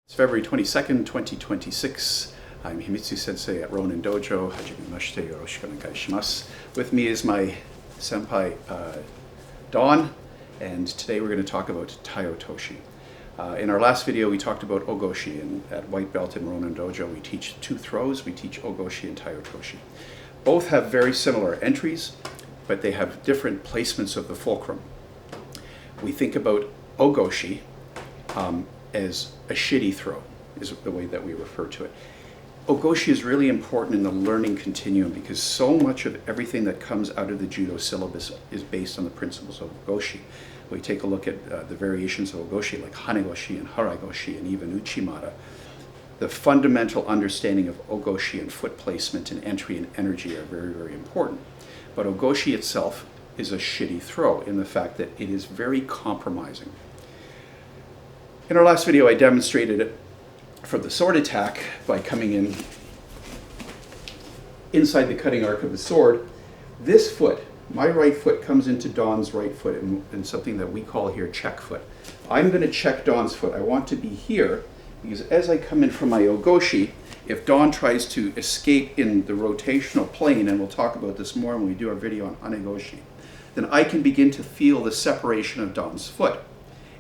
It's February 22nd, 2026. I'm Himitsu Sensei at Ronin Dojo. Hajimemashite, yoroshiku onegai shimasu. With me is my senpai, Dawn, and today we're going to talk about Tai Otoshi. In our last video, we talked about Ogoshi, and at White Belt in Ronin Dojo, we teach two throws. We teach Ogoshi and Tai Otoshi. Both have very similar entries, but they have different placements of the fulcrum. We think about Ogoshi as a shitty throw, is the way that we refer to it. Ogoshi is really important in the learning continuum because so much of everything that comes out of the judo syllabus is based on the principles of Ogoshi. We take a look at the variations of Ogoshi like Hanegoshi and Haraigoshi and even Uchimata. The fundamental understanding of Ogoshi and foot placement and entry and energy are very, very important. But Ogoshi itself is a shitty throw in the fact that it is very compromising. In our last video, I demonstrated it for the sword attack by coming in inside the cutting arc of the sword. This foot, my right foot, comes into Dawn's right foot in something that we call here check foot. I'm going to check Dawn's foot. I want to be here because as I come in from my Ogoshi, if Dawn tries to escape in the rotational plane, and we'll talk about this more when we do our video on Hanegoshi, then I can begin to feel the separation of Dawn's foot.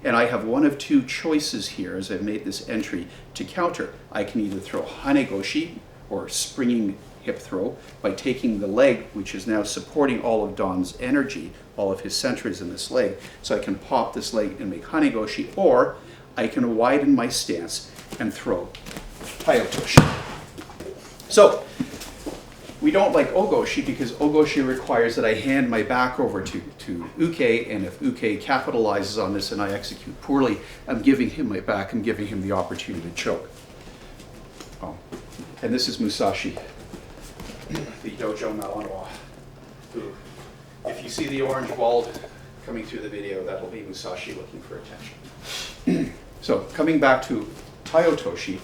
And I have one of two choices here as I've made this entry to counter. I can either throw Hanegoshi, or springing hip throw, by taking the leg, which is now supporting all of Dawn's energy, all of his centers in this leg. So I can pop this leg and make Hanegoshi, or I can widen my stance and throw Tai Otoshi. So we don't like Ogoshi because Ogoshi requires that I hand my back over to Uke, and if Uke capitalizes on this and I execute poorly, I'm giving him my back, I'm giving him the opportunity to choke. Oh. And this is Musashi, the Dojo Malanoa, who, if you see the orange ball coming through the video, that'll be Musashi looking for attention. So coming back to Tai Otoshi,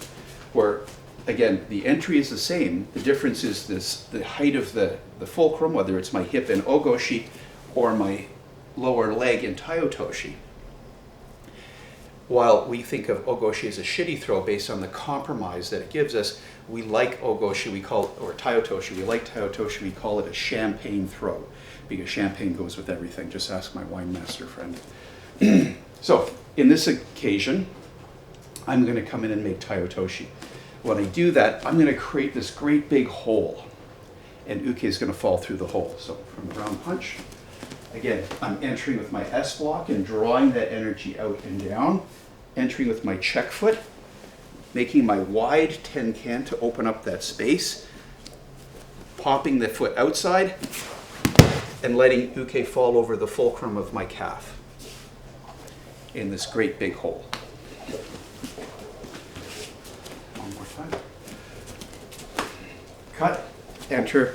where again, the entry is the same. The difference is the height of the fulcrum, whether it's my hip in Ogoshi or my lower leg in Tai Otoshi. While we think of Ogoshi as a shitty throw based on the compromise that it gives us, we like Ogoshi, or Tai Otoshi, we like Tai Otoshi, we call it a champagne throw, because champagne goes with everything. Just ask my wine master friend. So, in this occasion, I'm going to come in and make Tai Otoshi. When I do that, I'm going to create this great big hole, and Uke is going to fall through the hole. So from the round punch, again, I'm entering with my S block and drawing that energy out and down, entering with my check foot, making my wide tenkan to open up that space, popping the foot outside, and letting Uke fall over the fulcrum of my calf in this great big hole. Cut, enter,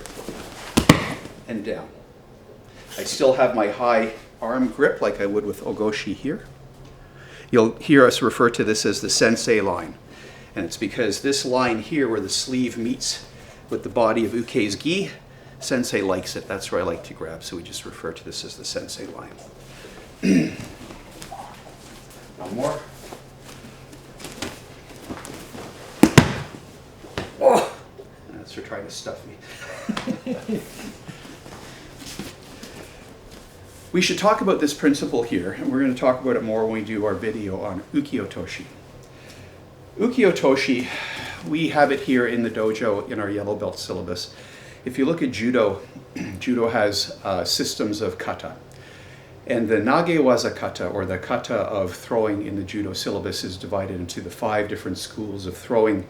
and down. I still have my high arm grip like I would with Ogoshi here. You'll hear us refer to this as the sensei line. And it's because this line here where the sleeve meets with the body of Uke's gi, sensei likes it. That's where I like to grab, so we just refer to this as the sensei line. One more. Oh! That's for trying to stuff me. We should talk about this principle here, and we're going to talk about it more when we do our video on Uki Otoshi. Uki Otoshi, we have it here in the dojo in our yellow belt syllabus. If you look at judo, judo has systems of kata. And the nage waza kata, or the kata of throwing in the judo syllabus, is divided into the 5 different schools of throwing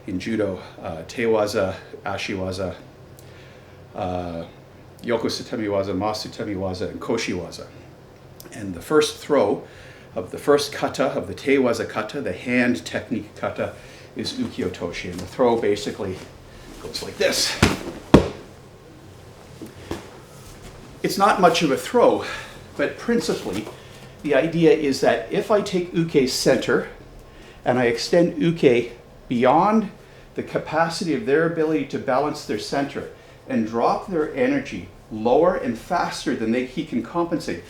in judo: tewaza, ashiwaza, yokosetemiwaza, masutemiwaza, and koshiwaza. And the first throw of the first kata, of the tewaza kata, the hand technique kata, is Uki Otoshi. And the throw basically goes like this. It's not much of a throw, but principally, the idea is that if I take Uke's center and I extend Uke beyond the capacity of their ability to balance their center and drop their energy lower and faster than he can compensate.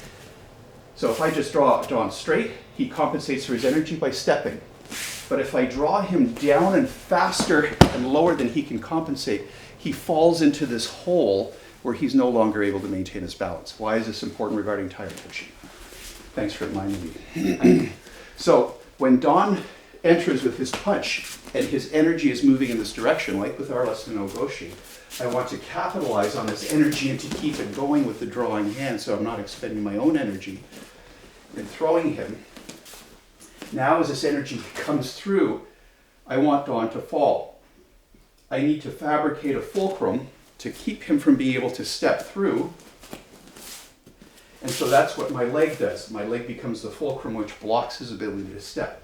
So if I just draw Dawn straight, he compensates for his energy by stepping. But if I draw him down and faster and lower than he can compensate, he falls into this hole where he's no longer able to maintain his balance. Why is this important regarding Tai Otoshi? Thanks for reminding me. So when Don enters with his punch and his energy is moving in this direction, like with our lesson in Ogoshi, I want to capitalize on this energy and to keep it going with the drawing hand so I'm not expending my own energy in throwing him. Now as this energy comes through, I want Don to fall. I need to fabricate a fulcrum to keep him from being able to step through. And so that's what my leg does. My leg becomes the fulcrum which blocks his ability to step.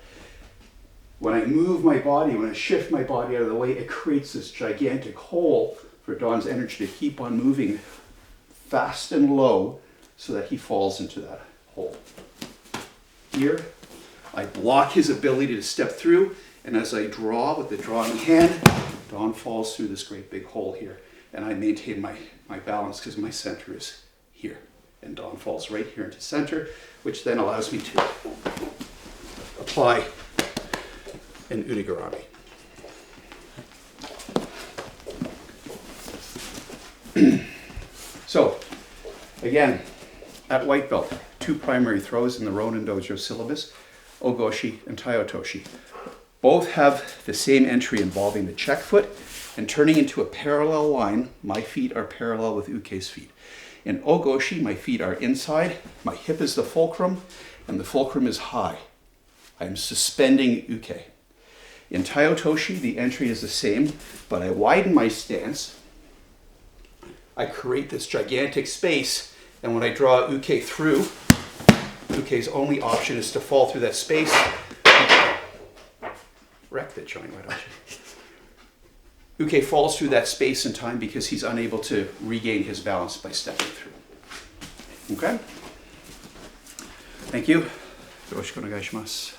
When I move my body, when I shift my body out of the way, it creates this gigantic hole for Don's energy to keep on moving fast and low so that he falls into that hole. Here, I block his ability to step through, and as I draw with the drawing hand, Don falls through this great big hole here, and I maintain my balance because my center is here. And Don falls right here into center, which then allows me to apply an Udigarami. So, again, at white belt, 2 primary throws in the Ronin Dojo syllabus, Ogoshi and Tai Otoshi. Both have the same entry involving the check foot and turning into a parallel line. My feet are parallel with Uke's feet. In Ogoshi, my feet are inside, my hip is the fulcrum, and the fulcrum is high. I'm suspending Uke. In Tai Otoshi, the entry is the same, but I widen my stance. I create this gigantic space, and when I draw Uke through, Uke's only option is to fall through that space. Wreck the joint, why don't you? Uke falls through that space and time because he's unable to regain his balance by stepping through. Okay? Thank you. よろしくお願いします。